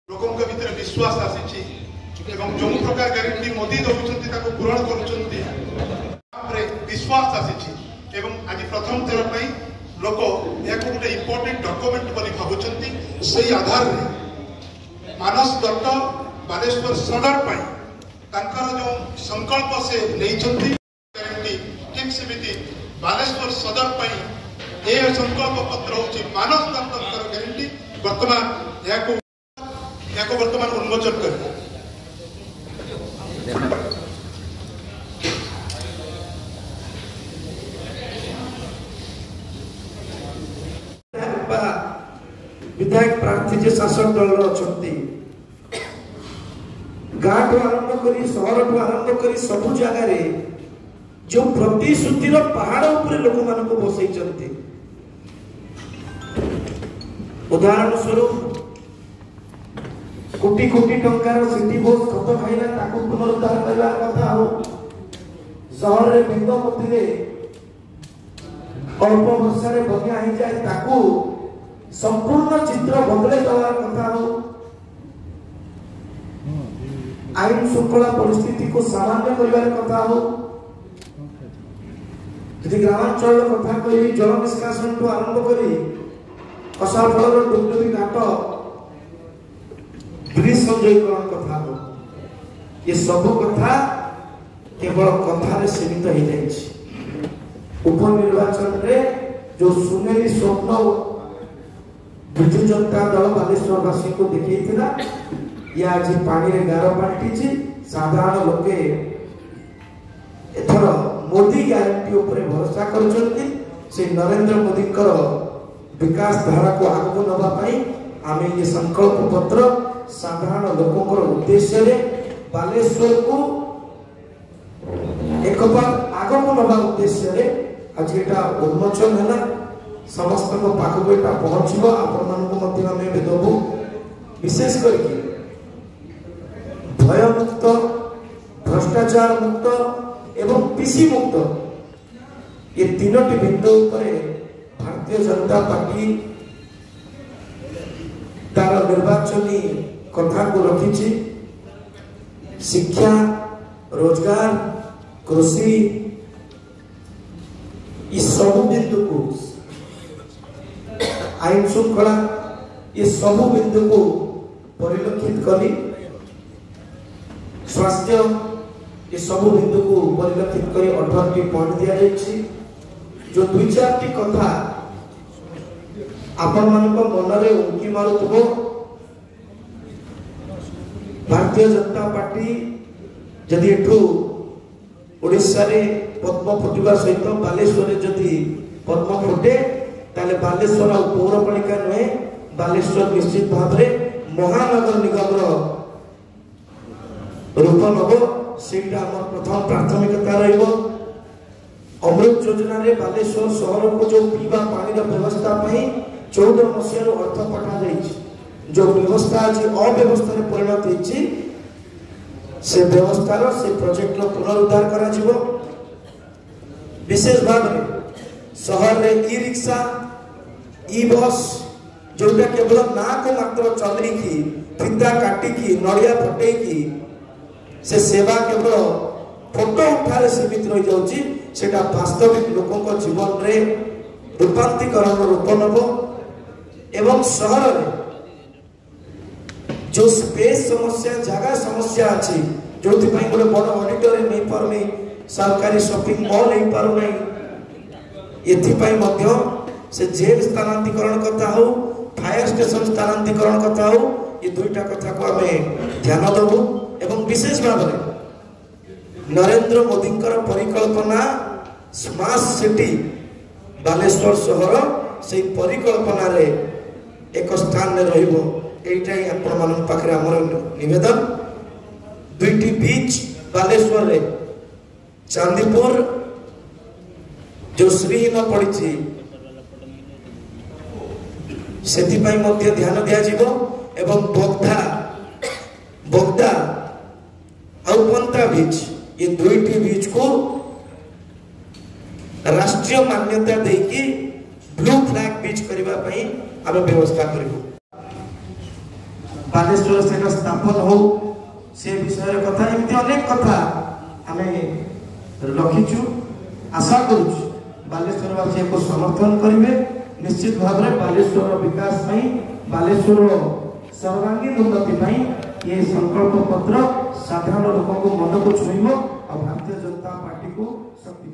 लोकों के भीतर विश्वास आसी जो प्रकार गारंटी मोदी दौरान पूरण कर विश्वास आसी आज प्रथम थर पर लोक यह गोटे इम्पोर्टेंट डॉक्यूमेंट बोली भावुंट से आधार में मानस दत्त बालेश्वर सदर पर जो संकल्प से नहीं गारंटी ठीक सेमती बालेश्वर सदर पर यह संकल्प पत्र हूँ मानस दत्त गारंटी वर्तमान उन्मोचन कर विधायक प्रार्थी जे शासक दल अच्छी गाँठ आरंभ कर सहर आरंभ कर सबु जगार जो प्रतिश्रुतिर पहाड़ उपर लोक मान बसई उदाहरण स्वरूप कोटी कोटी टंकार सिटी बस खत खाइला पुनरुद्धार करने कथा हो सहर में बिंदमती अल्प वर्षा बन्या हो जाए संपूर्ण चित्र बदले देवार कथा हो आईन श्रृंखला परिस्थिति को सामान्य कर कथा हो यदि ग्रामांचल कथा कही जल निष्कासन ठू आरंभ कर असाफल डुबडुबी घाट ब्रिज संजयकरण कथा हो ये सब कथा केवल कथार सीमित हो जाए उपनिर्वाचन रे जो सुनेली स्वप्न विजु जनता दल बालेश्वरवासी को देखा ये आज पानी रे गार बांटी साधारण लोके एथर मोदी ग्यारंटी उपरे भरोसा करछन्ती से नरेंद्र मोदी विकास धारा को आगु नबा पाई आमे ये संकल्प पत्र साधारण लोकंकर उद्देश्य रे बालेश्वर को एक बार आगु नबा उद्देश्य रे आज एटा उन्मोचन है समस्त को पाखक एटा पहुंचबो आपण मानको मध्य में देबो विशेष करके भय मुक्त भ्रष्टाचार मुक्त एवं पीसी मुक्त ये तीनोटी बिंदु पर भारतीय जनता पार्टी तार निर्वाचनी कथा को रखी शिक्षा रोजगार कृषि इस सब बिंदु को आईन श्रृंखला ये सब बिंदु को परिलक्षित करी स्वास्थ्य ये सब बिंदु को परिलक्षित करी 18टी पॉइंट दिया जायछि जो दुई चारटी कथा आपण मानक मन रे उंकी मारुथबो भारतीय जनता पार्टी जदि एठू ओडिसा रे पद्म फुटिबा सहित बालेश्वर जदि पद्म फुटे ताले बालेश्वर पौरपालिका नुहे बालेश्वर निश्चित भाव में महानगर निगम रूप नब से प्रथम प्राथमिकता रही अमृत योजना रे बालेश्वर शहर को जो पीवा पानी व्यवस्था 14 मसीह अर्थ पठा जाइए जो व्यवस्था आज अव्यवस्था परिणत होती से व्यवस्था से प्रोजेक्ट पुनरुद्धार करा जीवो विशेष भाव में शहर रे ई रिक्शा ई बस जोटा केवल ना को मात्र चलैकी फिता काटिकी नड़िया फटेकी से सेवा केवल फोटो उठारे सीमित रही जाउची सेटा वास्तविक लोकों को जीवन रे रूपांतरीकरण रूप नब एवं शहर रे जो स्पेस समस्या जगह समस्या अच्छी जो गोटे बड़ ऑडिटोरियम नहीं पारनी सरकारी शॉपिंग मॉल नहीं पार नहीं एथि से जेल स्थानांतरीकरण कथा हो फायर स्टेशन स्थानांतरीकरण कथा हो ये दुईटा कथा को आम ध्यान देबू एवं विशेष भाव में नरेंद्र मोदी परिकल्पना स्मार्ट सिटी बालेश्वर शहर से परिकल्पना रे एक स्थान में रहिबो एटा ही आपण मान पाखरे हमर निवेदन दुईटी बीच बालेश्वर रे चांदीपुर जो श्रीहीन पड़ी से ध्यान दिया एवं बगदा बगदा और पंता बीच ये दुईटी बीच को राष्ट्रीय मान्यता देकी ब्लू फ्लैग बीच करने आम व्यवस्था करूँ बालेश्वर सेटा स्थापन हो से विषय कथा एमती अनेक कथा आम रखीचु आशा करुचु बालेश्वरवासी को समर्थन करेंगे निश्चित भाव में बालेश्वर विकास बालेश्वर सर्वांगीन उन्नति ये संकल्प पत्र साधारण लोक मन को छुईब और भारतीय जनता पार्टी को शक्ति